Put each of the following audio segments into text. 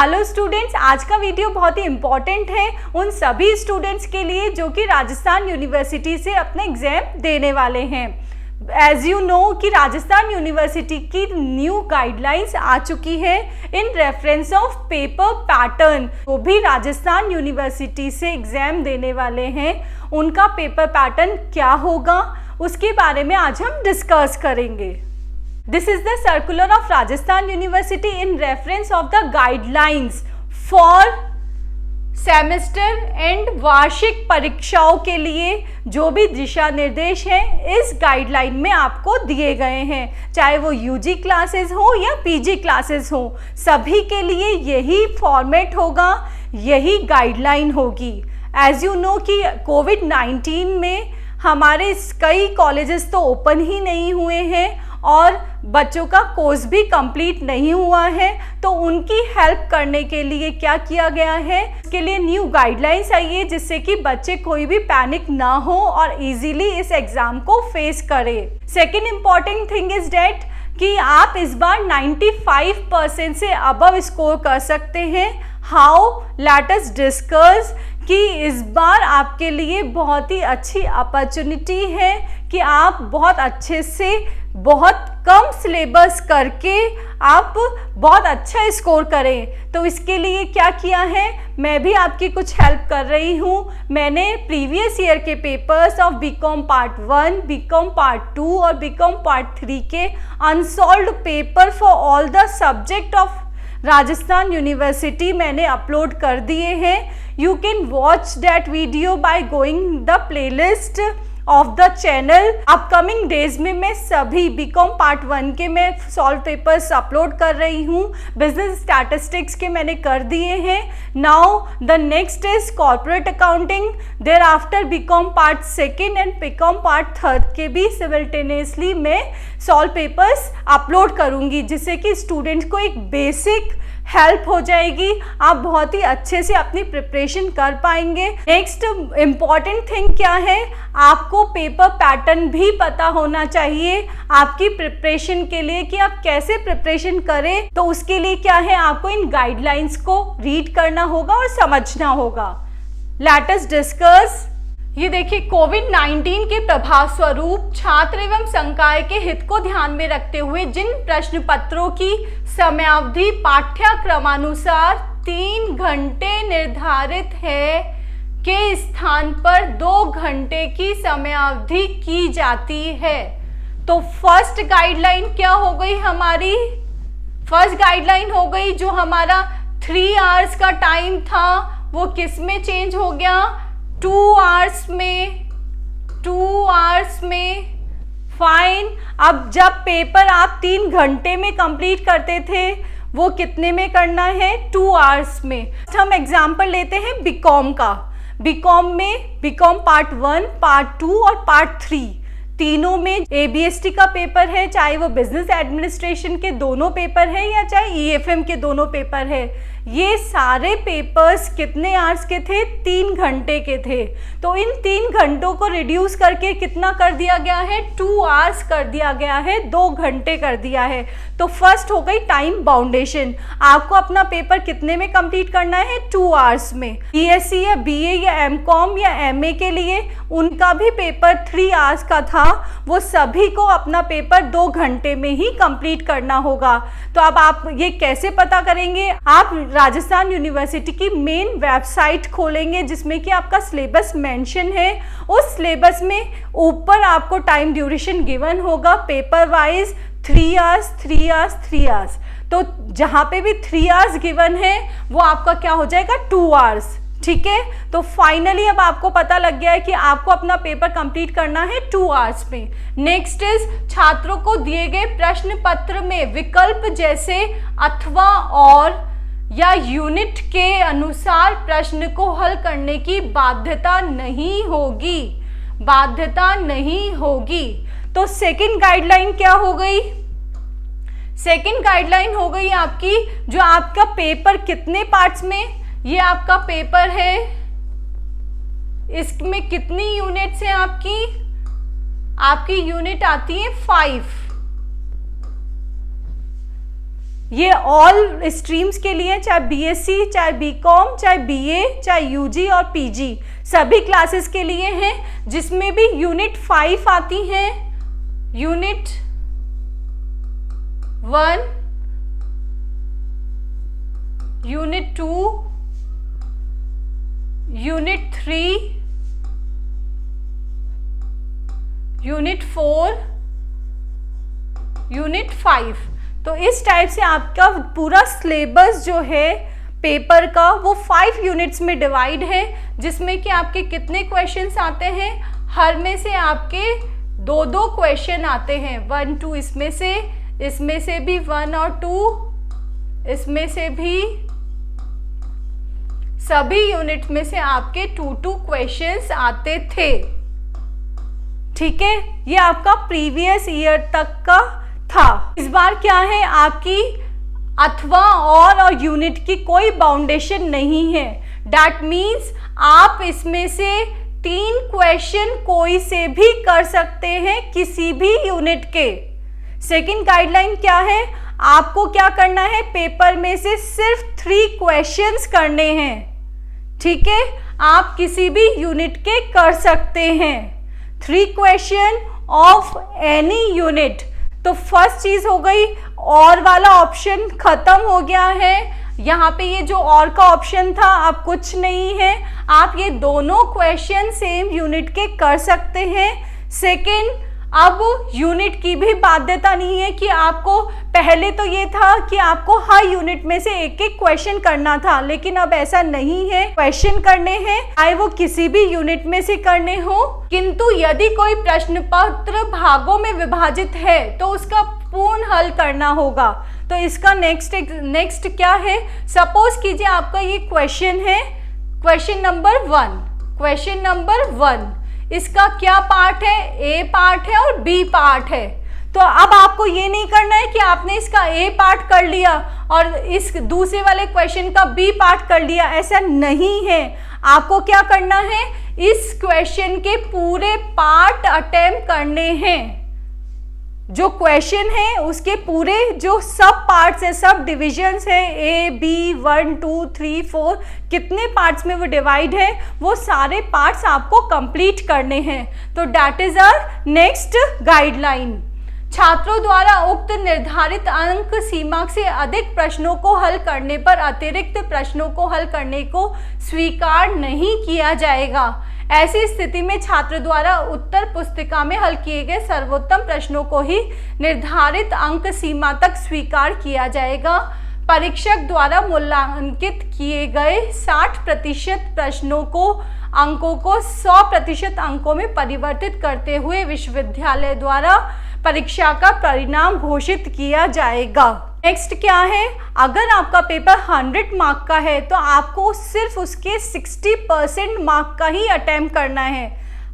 Hello students, आज का video बहुत ही इम्पॉर्टेंट है उन सभी स्टूडेंट्स के लिए जो कि राजस्थान यूनिवर्सिटी से अपने एग्जाम देने वाले हैं। एज यू नो कि राजस्थान यूनिवर्सिटी की न्यू गाइडलाइंस आ चुकी है in reference of paper pattern. वो भी राजस्थान यूनिवर्सिटी से एग्जाम देने वाले हैं, उनका पेपर पैटर्न क्या होगा उसके बारे में आज हम डिस्कस करेंगे। This is the circular of Rajasthan University in reference of the guidelines for semester and वार्षिक परीक्षाओं के लिए जो भी दिशा निर्देश हैं इस गाइडलाइन में आपको दिए गए हैं, चाहे वो यूजी क्लासेस हो या पीजी क्लासेस हो, सभी के लिए यही फॉर्मेट होगा, यही गाइडलाइन होगी। एज यू नो कि कोविड-19 में हमारे कई कॉलेजेस तो ओपन ही नहीं हुए हैं और बच्चों का कोर्स भी कंप्लीट नहीं हुआ है, तो उनकी हेल्प करने के लिए क्या किया गया है, इसके लिए न्यू गाइडलाइंस आई है जिससे कि बच्चे कोई भी पैनिक ना हो और इजीली इस एग्ज़ाम को फेस करें। Second important thing is that कि आप इस बार 95% से अबव स्कोर कर सकते हैं। हाउ, लेट अस डिस्कस कि इस बार आपके लिए बहुत ही अच्छी अपॉर्चुनिटी है कि आप बहुत अच्छे से बहुत कम सिलेबस करके आप बहुत अच्छा स्कोर करें। तो इसके लिए क्या किया है, मैं भी आपकी कुछ हेल्प कर रही हूँ। मैंने प्रीवियस ईयर के papers of BCom part 1, BCom part 2 और बीकॉम पार्ट 3 के unsolved paper for all the subject of Rajasthan university मैंने अपलोड कर दिए हैं। You can watch that video by going the playlist of the channel. Upcoming days में मैं सभी BCom part 1 के मैं सॉल्व पेपर्स अपलोड कर रही हूँ, बिजनेस स्टैटिस्टिक्स के मैंने कर दिए हैं। Now the next is corporate accounting, thereafter BCom part 2 and BCom part 3 के भी सिमिल्टेनियसली मैं सॉल्व पेपर्स अपलोड करूँगी, जिससे कि स्टूडेंट्स को एक बेसिक हेल्प हो जाएगी, आप बहुत ही अच्छे से अपनी प्रिपरेशन कर पाएंगे। नेक्स्ट इम्पॉर्टेंट थिंग क्या है, आपको पेपर पैटर्न भी पता होना चाहिए आपकी प्रिपरेशन के लिए कि आप कैसे प्रिपरेशन करें। तो उसके लिए क्या है, आपको इन गाइडलाइंस को रीड करना होगा और समझना होगा। Let us discuss. ये देखिए, कोविड-19 के प्रभाव स्वरूप छात्र एवं संकाय के हित को ध्यान में रखते हुए जिन प्रश्न पत्रों की समयावधि पाठ्यक्रमानुसार 3 घंटे निर्धारित है के स्थान पर 2 घंटे की समयावधि की जाती है। तो फर्स्ट गाइडलाइन क्या हो गई हमारी, फर्स्ट गाइडलाइन हो गई जो हमारा 3 आवर्स का टाइम था वो किस में चेंज हो गया, 2 आवर्स में, 2 आवर्स में। फाइन। अब जब पेपर आप 3 घंटे में कंप्लीट करते थे वो कितने में करना है, 2 आवर्स में। हम एग्जाम्पल लेते हैं बीकॉम का। बीकॉम में बीकॉम पार्ट 1, पार्ट 2 और पार्ट 3 तीनों में ABST का पेपर है, चाहे वो बिजनेस एडमिनिस्ट्रेशन के दोनों पेपर है या चाहे EFM के दोनों पेपर है। ये सारे पेपर्स कितने आवर्स के थे, 3 घंटे के थे। तो इन 3 घंटों को रिड्यूस करके कितना कर दिया गया है, 2 आवर्स कर दिया गया है, 2 घंटे कर दिया है। तो फर्स्ट हो गई टाइम बाउंडेशन, आपको अपना पेपर कितने में कंप्लीट करना है, 2 आवर्स में। BSc या BA या MCOM या MA के लिए उनका भी पेपर 3 आवर्स का था, वो सभी को अपना पेपर 2 घंटे में ही कंप्लीट करना होगा। तो अब आप ये कैसे पता करेंगे, आप राजस्थान यूनिवर्सिटी की मेन वेबसाइट खोलेंगे जिसमें कि आपका सिलेबस मेंशन है। उस सिलेबस में ऊपर आपको टाइम ड्यूरेशन गिवन होगा paper wise 3 hours, 3 hours, 3 hours. तो जहाँ पे भी 3 आवर्स गिवन है वो आपका क्या हो जाएगा, 2 आवर्स। ठीक है, तो फाइनली अब आपको पता लग गया है कि आपको अपना पेपर कंप्लीट करना है 2 आवर्स में। नेक्स्ट इज छात्रों को दिए गए प्रश्न पत्र में विकल्प जैसे अथवा और या यूनिट के अनुसार प्रश्न को हल करने की बाध्यता नहीं होगी, बाध्यता नहीं होगी। तो सेकंड गाइडलाइन क्या हो गई, सेकंड गाइडलाइन हो गई आपकी जो आपका पेपर कितने पार्ट्स में, ये आपका पेपर है, इसमें कितनी यूनिट्स हैं आपकी, आपकी यूनिट आती है 5। ये ऑल स्ट्रीम्स के लिए, चाहे बीएससी, चाहे बीकॉम, चाहे बीए, चाहे यूजी और पीजी, सभी क्लासेस के लिए हैं, जिसमें भी यूनिट 5 आती हैं, unit 1, unit 2, unit 3, unit 4, unit 5। तो इस टाइप से आपका पूरा सिलेबस जो है पेपर का वो 5 यूनिट्स में डिवाइड है, जिसमें कि आपके कितने क्वेश्चंस आते हैं, हर में से आपके 2-2 क्वेश्चन आते हैं, 1, 2 इसमें से भी 1 और 2, इसमें से भी, सभी यूनिट में से आपके 2-2 क्वेश्चंस आते थे। ठीक है, ये आपका प्रीवियस ईयर तक का था। इस बार क्या है, आपकी अथवा और यूनिट की कोई बाउंडेशन नहीं है। दैट मीन्स आप इसमें से 3 क्वेश्चन कोई से भी कर सकते हैं, किसी भी यूनिट के। सेकंड गाइडलाइन क्या है, आपको क्या करना है, पेपर में से सिर्फ 3 क्वेश्चंस करने हैं। ठीक है, आप किसी भी यूनिट के कर सकते हैं, 3 क्वेश्चन ऑफ एनी यूनिट। तो फर्स्ट चीज हो गई, और वाला ऑप्शन खत्म हो गया है। यहाँ पे ये जो और का ऑप्शन था अब कुछ नहीं है, आप ये दोनों क्वेश्चन सेम यूनिट के कर सकते हैं। सेकंड, अब यूनिट की भी बाध्यता नहीं है कि आपको, पहले तो ये था कि आपको हर यूनिट में से एक एक क्वेश्चन करना था, लेकिन अब ऐसा नहीं है, क्वेश्चन करने हैं, चाहे वो किसी भी यूनिट में से करने हो। किंतु यदि कोई प्रश्न पत्र भागों में विभाजित है तो उसका पूर्ण हल करना होगा। तो इसका नेक्स्ट क्या है, सपोज कीजिए आपका ये क्वेश्चन है, क्वेश्चन नंबर 1, इसका क्या पार्ट है, ए पार्ट है और बी पार्ट है। तो अब आपको ये नहीं करना है कि आपने इसका ए पार्ट कर लिया और इस दूसरे वाले क्वेश्चन का बी पार्ट कर लिया, ऐसा नहीं है। आपको क्या करना है, इस क्वेश्चन के पूरे पार्ट अटेम्प्ट करने हैं। जो क्वेश्चन है उसके पूरे जो सब पार्ट्स है, सब डिविजन्स है, ए बी 1 2 3 4, कितने पार्ट्स में वो डिवाइड है, वो सारे पार्ट्स आपको कंप्लीट करने हैं। तो that is our next guideline. छात्रों द्वारा उक्त निर्धारित अंक सीमा से अधिक प्रश्नों को हल करने पर अतिरिक्त प्रश्नों को हल करने को स्वीकार नहीं किया जाएगा। ऐसी स्थिति में छात्र द्वारा उत्तर पुस्तिका में हल किए गए सर्वोत्तम प्रश्नों को ही निर्धारित अंक सीमा तक स्वीकार किया जाएगा। परीक्षक द्वारा मूल्यांकित किए गए 60% प्रश्नों को अंकों को 100% अंकों में परिवर्तित करते हुए विश्वविद्यालय द्वारा परीक्षा का परिणाम घोषित किया जाएगा। नेक्स्ट क्या है, अगर आपका पेपर 100 मार्क का है तो आपको सिर्फ उसके 60% मार्क का ही अटेम्प्ट करना है।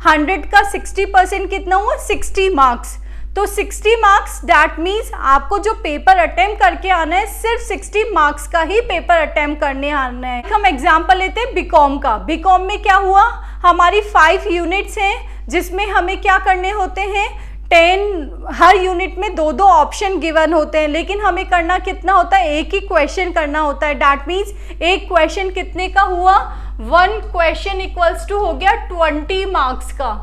100 का 60% कितना हुआ, 60 मार्क्स। तो 60 मार्क्स दैट मीन्स आपको जो पेपर अटेम्प्ट करके आना है, सिर्फ 60 मार्क्स का ही पेपर अटेम्प्ट करने आना है। हम एग्जाम्पल लेते हैं बीकॉम का। बीकॉम में क्या हुआ, हमारी 5 यूनिट्स हैं, जिसमें हमें क्या करने होते हैं, 10, हर यूनिट में 2-2 ऑप्शन गिवन होते हैं, लेकिन हमें करना कितना होता है, एक ही क्वेश्चन करना होता है। दैट मीन्स एक क्वेश्चन कितने का हुआ, 1 क्वेश्चन इक्वल्स टू हो गया 20 मार्क्स का।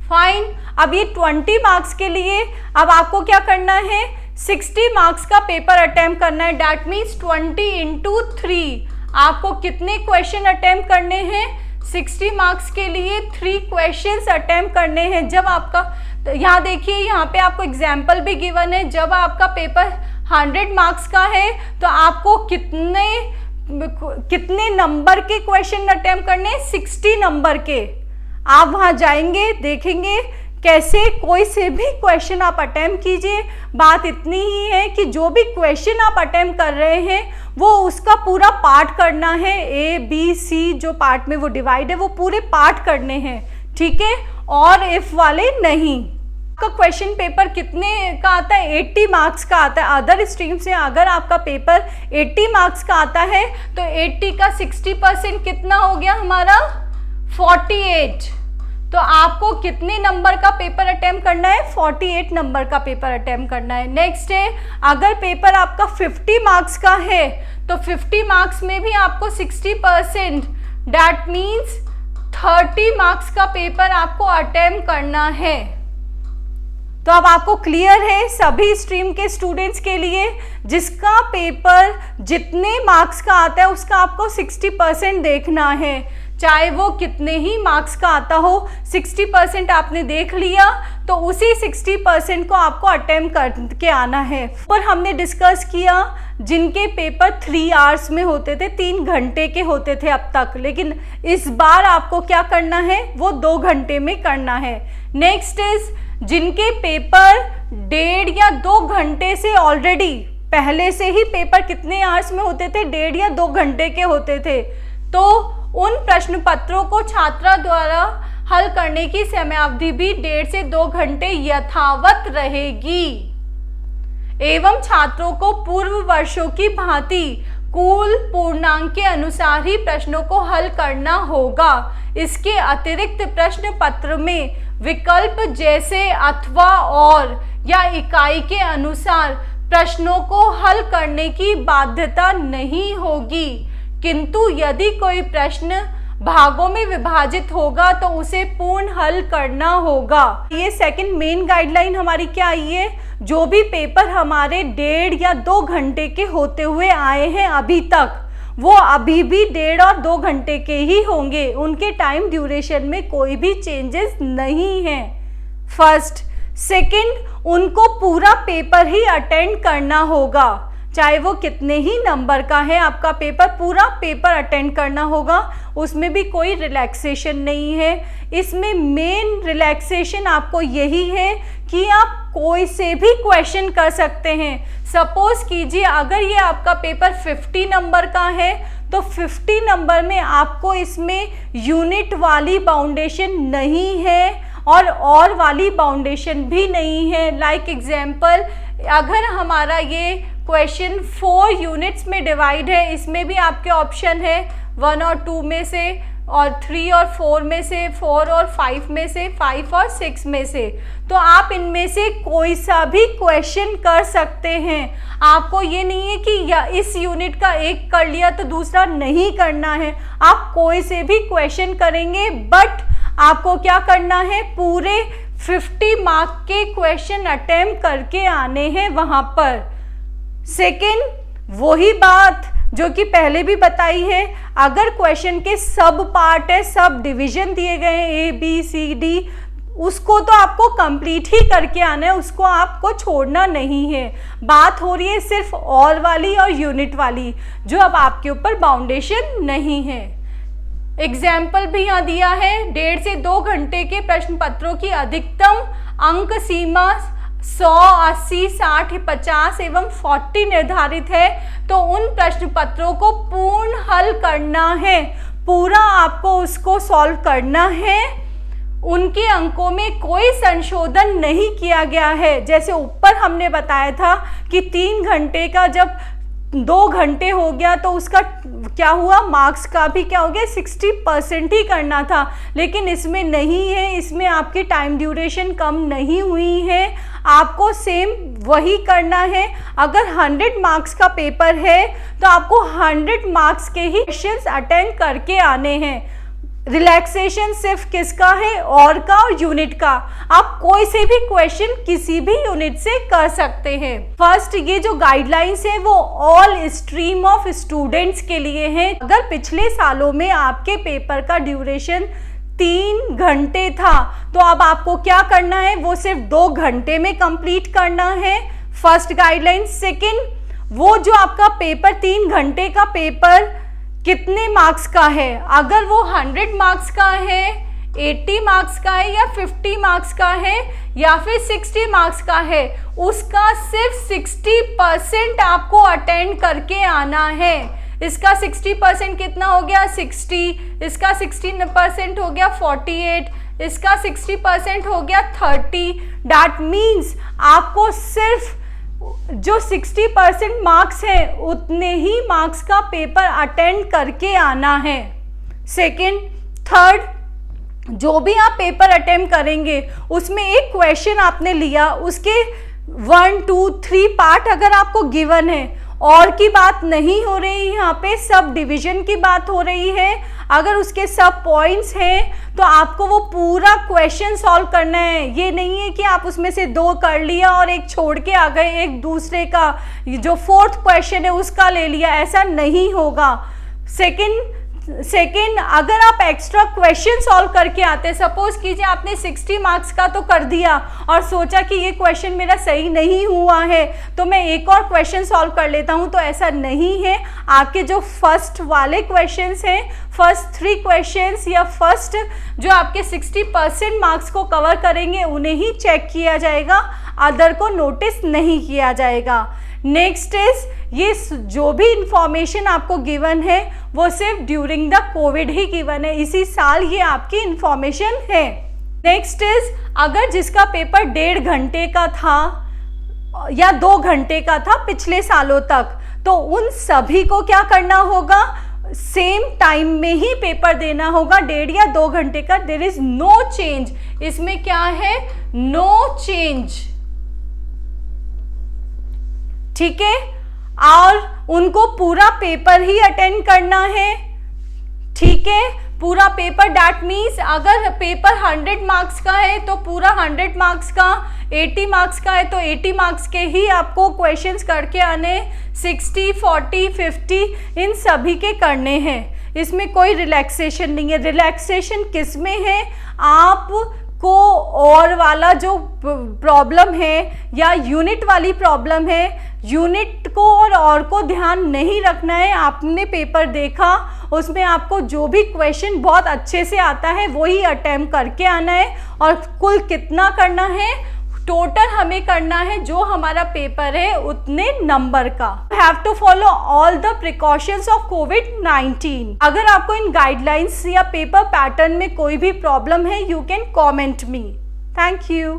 फाइन, अब ये 20 मार्क्स के लिए अब आपको क्या करना है, 60 मार्क्स का पेपर अटेम्प्ट करना है। दैट मीन्स 20 × 3, आपको कितने क्वेश्चन अटेम्प्ट करने हैं, 60 मार्क्स के लिए 3 क्वेश्चंस अटेम्प्ट करने हैं। जब आपका, यहाँ देखिए यहाँ पे आपको एग्जाम्पल भी गिवन है, जब आपका पेपर 100 मार्क्स का है तो आपको कितने नंबर के क्वेश्चन अटेम्प्ट करने हैं, 60 नंबर के। आप वहाँ जाएंगे, देखेंगे कैसे कोई से भी क्वेश्चन आप अटेम्प्ट कीजिए। बात इतनी ही है कि जो भी क्वेश्चन आप अटेम्प्ट कर रहे हैं वो उसका पूरा पार्ट करना है, ए बी सी जो पार्ट में वो डिवाइड है वो पूरे पार्ट करने हैं, ठीक है, और इफ वाले नहीं। आपका क्वेश्चन पेपर कितने का आता है, 80 मार्क्स का आता है। अदर स्ट्रीम से अगर आपका पेपर 80 मार्क्स का आता है तो 80 का 60% कितना हो गया हमारा, 48। तो आपको कितने नंबर का पेपर अटेम्प्ट करना है? 48 नंबर का पेपर अटेम्प्ट करना है। नेक्स्ट है, अगर पेपर आपका 50 मार्क्स का है तो 50 मार्क्स में भी आपको 60%, दैट मीन्स 30 मार्क्स का पेपर आपको अटेम्प्ट करना है। तो अब आपको क्लियर है सभी स्ट्रीम के स्टूडेंट्स के लिए, जिसका पेपर जितने मार्क्स का आता है उसका आपको 60% देखना है, चाहे वो कितने ही मार्क्स का आता हो। 60% आपने देख लिया तो उसी 60% को आपको अटेम्प्ट करके आना है। पर हमने डिस्कस किया जिनके पेपर 3 आवर्स में होते थे, 3 घंटे के होते थे अब तक, लेकिन इस बार आपको क्या करना है, वो 2 घंटे में करना है। नेक्स्ट इज जिनके पेपर 1.5 या 2 घंटे से ऑलरेडी पहले से ही पेपर कितने आवर्स में होते थे, 1.5 या 2 घंटे के होते थे, तो उन प्रश्न पत्रों को छात्रा द्वारा हल करने की समयावधि भी 1.5 से 2 घंटे यथावत रहेगी एवं छात्रों को पूर्व वर्षों की भांति कुल पूर्णांक के अनुसार ही प्रश्नों को हल करना होगा। इसके अतिरिक्त प्रश्न पत्र में विकल्प जैसे अथवा और या इकाई के अनुसार प्रश्नों को हल करने की बाध्यता नहीं होगी, किंतु यदि कोई प्रश्न भागों में विभाजित होगा तो उसे पूर्ण हल करना होगा। ये सेकंड मेन गाइडलाइन हमारी क्या आई है, जो भी पेपर हमारे 1.5 या 2 घंटे के होते हुए आए हैं अभी तक, वो अभी भी 1.5 और 2 घंटे के ही होंगे, उनके टाइम ड्यूरेशन में कोई भी चेंजेस नहीं है। फर्स्ट। सेकंड, उनको पूरा पेपर ही अटेंड करना होगा, चाहे वो कितने ही नंबर का है, आपका पेपर पूरा पेपर अटेंड करना होगा, उसमें भी कोई रिलैक्सेशन नहीं है। इसमें मेन रिलैक्सेशन आपको यही है कि आप कोई से भी क्वेश्चन कर सकते हैं। सपोज कीजिए अगर ये आपका पेपर 50 नंबर का है तो 50 नंबर में आपको इसमें यूनिट वाली बाउंडेशन नहीं है और वाली बाउंडेशन भी नहीं है। लाइक एग्जाम्पल, अगर हमारा ये क्वेश्चन 4 यूनिट्स में डिवाइड है, इसमें भी आपके ऑप्शन है 1 और 2 में से, और 3 और 4 में से, 4 और 5 में से, 5 और 6 में से, तो आप इनमें से कोई सा भी क्वेश्चन कर सकते हैं। आपको ये नहीं है कि या इस यूनिट का एक कर लिया तो दूसरा नहीं करना है, आप कोई से भी क्वेश्चन करेंगे, बट आपको क्या करना है, पूरे 50 मार्क के क्वेश्चन अटेम्प्ट करके आने हैं वहाँ पर। सेकेंड, वही बात जो कि पहले भी बताई है, अगर क्वेश्चन के सब पार्ट है, सब डिवीजन दिए गए हैं ABCD, उसको तो आपको कंप्लीट ही करके आना है, उसको आपको छोड़ना नहीं है। बात हो रही है सिर्फ और वाली और यूनिट वाली, जो अब आपके ऊपर बाउंडेशन नहीं है। एग्जाम्पल भी यहाँ दिया है, 1.5 से 2 घंटे के प्रश्न पत्रों की अधिकतम अंक सीमा 100, 80, 60, 50 एवं 40 निर्धारित है, तो उन प्रश्न पत्रों को पूर्ण हल करना है, पूरा आपको उसको सॉल्व करना है। उनके अंकों में कोई संशोधन नहीं किया गया है। जैसे ऊपर हमने बताया था कि 3 घंटे का जब 2 घंटे हो गया तो उसका क्या हुआ, मार्क्स का भी क्या हो गया, 60% ही करना था, लेकिन इसमें नहीं है, इसमें आपकी टाइम ड्यूरेशन कम नहीं हुई है, आपको सेम वही करना है। अगर 100 मार्क्स का पेपर है तो आपको 100 मार्क्स के ही क्वेश्चंस अटेंड करके आने हैं। रिलैक्सेशन सिर्फ किसका है, और का और यूनिट का, आप कोई से भी क्वेश्चन किसी भी यूनिट से कर सकते हैं। फर्स्ट, ये जो गाइडलाइंस है वो ऑल स्ट्रीम ऑफ स्टूडेंट्स के लिए हैं। अगर पिछले सालों में आपके पेपर का ड्यूरेशन 3 घंटे था तो अब आपको क्या करना है, वो सिर्फ 2 घंटे में कंप्लीट करना है। First guideline. सेकेंड, वो जो आपका पेपर 3 घंटे का पेपर कितने मार्क्स का है, अगर वो 100 मार्क्स का है, 80 मार्क्स का है, या 50 मार्क्स का है, या फिर 60 मार्क्स का है, उसका सिर्फ 60% आपको अटेंड करके आना है। इसका 60% कितना हो गया, 60, इसका 60% हो गया 48, इसका 60% हो गया 30। दैट मीन्स आपको सिर्फ जो 60% मार्क्स है उतने ही मार्क्स का पेपर अटेंड करके आना है। सेकेंड। थर्ड, जो भी आप पेपर अटेम्प्ट करेंगे उसमें एक क्वेश्चन आपने लिया, उसके 1, 2, 3 पार्ट अगर आपको गिवन है, और की बात नहीं हो रही, यहाँ पे सब डिवीजन की बात हो रही है, अगर उसके सब पॉइंट्स हैं तो आपको वो पूरा क्वेश्चन सॉल्व करना है। ये नहीं है कि आप उसमें से 2 कर लिया और एक छोड़ के आ गए, एक दूसरे का जो 4th क्वेश्चन है उसका ले लिया, ऐसा नहीं होगा। सेकंड अगर आप एक्स्ट्रा क्वेश्चन सॉल्व करके आते, सपोज कीजिए आपने 60 मार्क्स का तो कर दिया और सोचा कि ये क्वेश्चन मेरा सही नहीं हुआ है तो मैं एक और क्वेश्चन सॉल्व कर लेता हूँ, तो ऐसा नहीं है। आपके जो फर्स्ट वाले क्वेश्चंस हैं, फर्स्ट 3 क्वेश्चंस या फर्स्ट जो आपके 60% मार्क्स को कवर करेंगे उन्हें ही चेक किया जाएगा, अदर को नोटिस नहीं किया जाएगा। नेक्स्ट इज, ये जो भी इंफॉर्मेशन आपको गिवन है वो सिर्फ during the Covid he given है, इसी साल ये आपकी इंफॉर्मेशन है। नेक्स्ट इज, अगर जिसका पेपर 1.5 घंटे का था या 2 घंटे का था पिछले सालों तक, तो उन सभी को क्या करना होगा, सेम टाइम में ही पेपर देना होगा, 1.5 या 2 घंटे का। देयर इज नो चेंज, इसमें क्या है, नो चेंज, ठीक है। और उनको पूरा पेपर ही अटेंड करना है, ठीक है, पूरा पेपर। दैट मीन्स अगर पेपर 100 मार्क्स का है तो पूरा 100 मार्क्स का, 80 मार्क्स का है तो 80 मार्क्स के ही आपको क्वेश्चंस करके आने, 60, 40, 50 इन सभी के करने हैं, इसमें कोई रिलैक्सेशन नहीं है। रिलैक्सेशन किस में है, आप को और वाला जो प्रॉब्लम है या यूनिट वाली प्रॉब्लम है, यूनिट को और को ध्यान नहीं रखना है। आपने पेपर देखा, उसमें आपको जो भी क्वेश्चन बहुत अच्छे से आता है वही अटेम्प्ट करके आना है, और कुल कितना करना है, टोटल हमें करना है जो हमारा पेपर है उतने नंबर का। Have to follow all the precautions of कोविड-19। अगर आपको इन गाइडलाइंस या पेपर पैटर्न में कोई भी प्रॉब्लम है, you can comment me. Thank you.